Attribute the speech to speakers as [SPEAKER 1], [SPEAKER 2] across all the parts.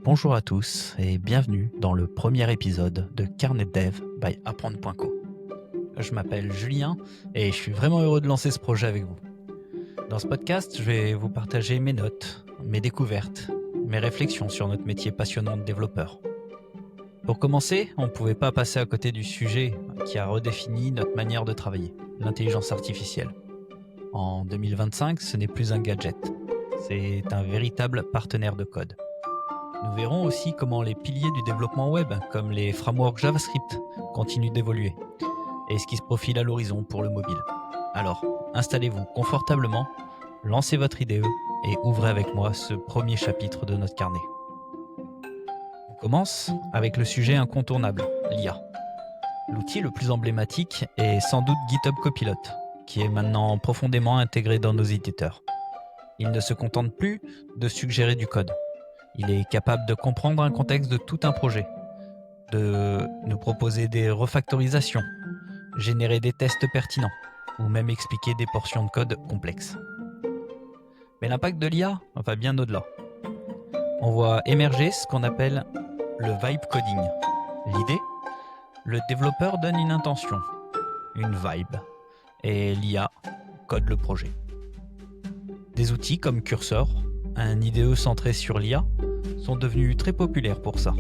[SPEAKER 1] Bonjour à tous et bienvenue dans le premier épisode de Carnet Dev by Apprendre.co. Je m'appelle Julien et je suis vraiment heureux de lancer ce projet avec vous. Dans ce podcast, je vais vous partager mes notes, mes découvertes, mes réflexions sur notre métier passionnant de développeur. Pour commencer, on ne pouvait pas passer à côté du sujet qui a redéfini notre manière de travailler, l'intelligence artificielle. En 2025, ce n'est plus un gadget, c'est un véritable partenaire de code. Nous verrons aussi comment les piliers du développement web, comme les frameworks JavaScript, continuent d'évoluer, et ce qui se profile à l'horizon pour le mobile. Alors, installez-vous confortablement, lancez votre IDE et ouvrez avec moi ce premier chapitre de notre carnet. On commence avec le sujet incontournable, l'IA. L'outil le plus emblématique est sans doute GitHub Copilot, qui est maintenant profondément intégré dans nos éditeurs. Il ne se contente plus de suggérer du code. Il est capable de comprendre un contexte de tout un projet, de nous proposer des refactorisations, générer des tests pertinents, ou même expliquer des portions de code complexes. Mais l'impact de l'IA va bien au-delà. On voit émerger ce qu'on appelle le vibe coding. L'idée, le développeur donne une intention, une vibe, et l'IA code le projet. Des outils comme Cursor, un IDE centré sur l'IA, sont devenus très populaires pour ça.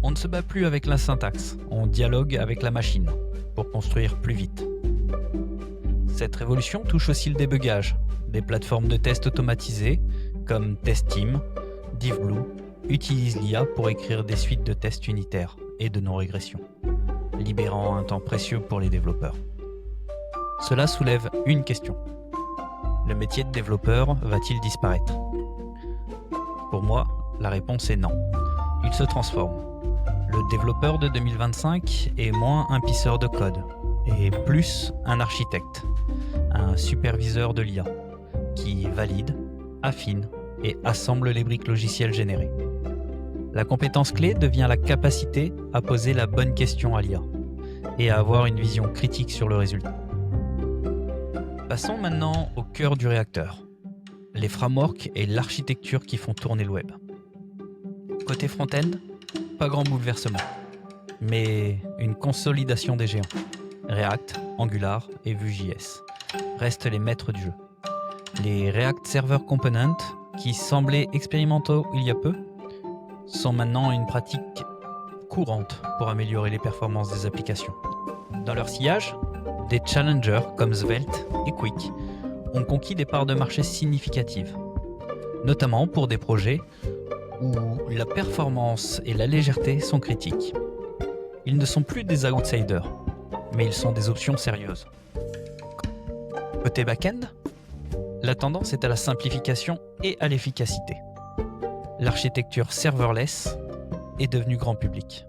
[SPEAKER 1] On ne se bat plus avec la syntaxe, on dialogue avec la machine pour construire plus vite. Cette révolution touche aussi le débugage. Des plateformes de tests automatisées comme TestTeam, DivBlue utilisent l'IA pour écrire des suites de tests unitaires et de non-régression, libérant un temps précieux pour les développeurs. Cela soulève une question. Le métier de développeur va-t-il disparaître ? Pour moi, la réponse est non. Il se transforme. Le développeur de 2025 est moins un pisseur de code et plus un architecte, un superviseur de l'IA qui valide, affine et assemble les briques logicielles générées. La compétence clé devient la capacité à poser la bonne question à l'IA et à avoir une vision critique sur le résultat. Passons maintenant au cœur du réacteur, les frameworks et l'architecture qui font tourner le web. Côté front-end, pas grand bouleversement, mais une consolidation des géants. React, Angular et Vue.js restent les maîtres du jeu. Les React Server Components, qui semblaient expérimentaux il y a peu, sont maintenant une pratique courante pour améliorer les performances des applications. Dans leur sillage, des challengers comme Svelte et Quick ont conquis des parts de marché significatives, notamment pour des projets où la performance et la légèreté sont critiques. Ils ne sont plus des outsiders, mais ils sont des options sérieuses. Côté back-end, la tendance est à la simplification et à l'efficacité. L'architecture serverless est devenue grand public,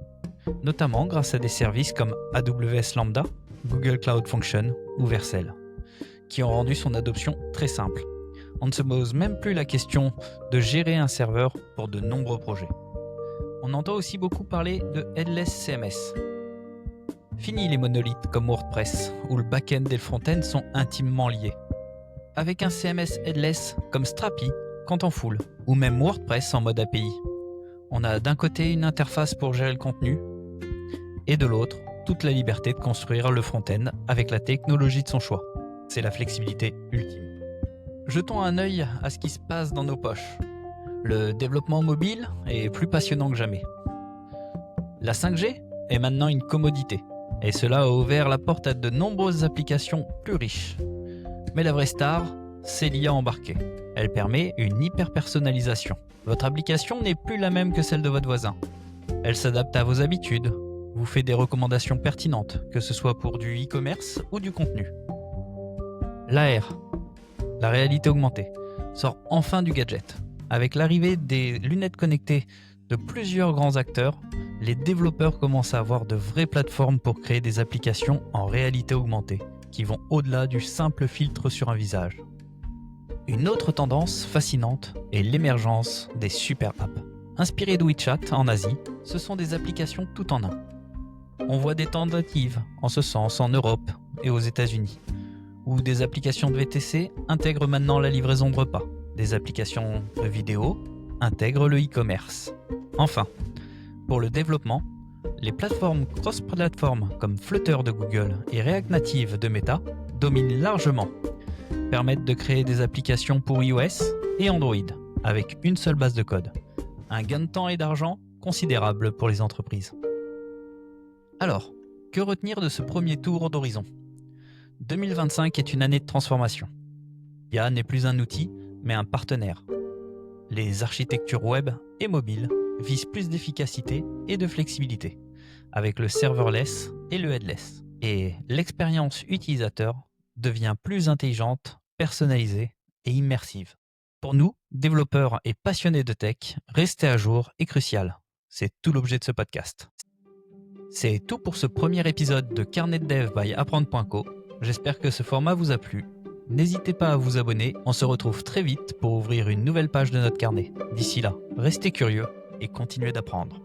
[SPEAKER 1] notamment grâce à des services comme AWS Lambda, Google Cloud Function ou Vercel, qui ont rendu son adoption très simple. On ne se pose même plus la question de gérer un serveur pour de nombreux projets. On entend aussi beaucoup parler de headless CMS. Fini les monolithes comme WordPress, où le back-end et le front-end sont intimement liés. Avec un CMS headless comme Strapi, Contentful, ou même WordPress en mode API, on a d'un côté une interface pour gérer le contenu, et de l'autre, toute la liberté de construire le front-end avec la technologie de son choix. C'est la flexibilité ultime. Jetons un œil à ce qui se passe dans nos poches. Le développement mobile est plus passionnant que jamais. La 5G est maintenant une commodité, et cela a ouvert la porte à de nombreuses applications plus riches. Mais la vraie star, c'est l'IA embarquée. Elle permet une hyper-personnalisation. Votre application n'est plus la même que celle de votre voisin. Elle s'adapte à vos habitudes, vous fait des recommandations pertinentes, que ce soit pour du e-commerce ou du contenu. L'AR, la réalité augmentée, sort enfin du gadget. Avec l'arrivée des lunettes connectées de plusieurs grands acteurs, les développeurs commencent à avoir de vraies plateformes pour créer des applications en réalité augmentée, qui vont au-delà du simple filtre sur un visage. Une autre tendance fascinante est l'émergence des super apps. Inspirées de WeChat en Asie, ce sont des applications tout en un. On voit des tentatives en ce sens en Europe et aux États-Unis, où des applications de VTC intègrent maintenant la livraison de repas, des applications de vidéo intègrent le e-commerce. Enfin, pour le développement, les plateformes cross-platform comme Flutter de Google et React Native de Meta dominent largement, permettent de créer des applications pour iOS et Android avec une seule base de code. Un gain de temps et d'argent considérable pour les entreprises. Alors, que retenir de ce premier tour d'horizon ? 2025 est une année de transformation. IA n'est plus un outil, mais un partenaire. Les architectures web et mobiles visent plus d'efficacité et de flexibilité, avec le serverless et le headless. Et l'expérience utilisateur devient plus intelligente, personnalisée et immersive. Pour nous, développeurs et passionnés de tech, rester à jour est crucial. C'est tout l'objet de ce podcast. C'est tout pour ce premier épisode de Carnet de Dev by Apprendre.co. J'espère que ce format vous a plu. N'hésitez pas à vous abonner, on se retrouve très vite pour ouvrir une nouvelle page de notre carnet. D'ici là, restez curieux et continuez d'apprendre.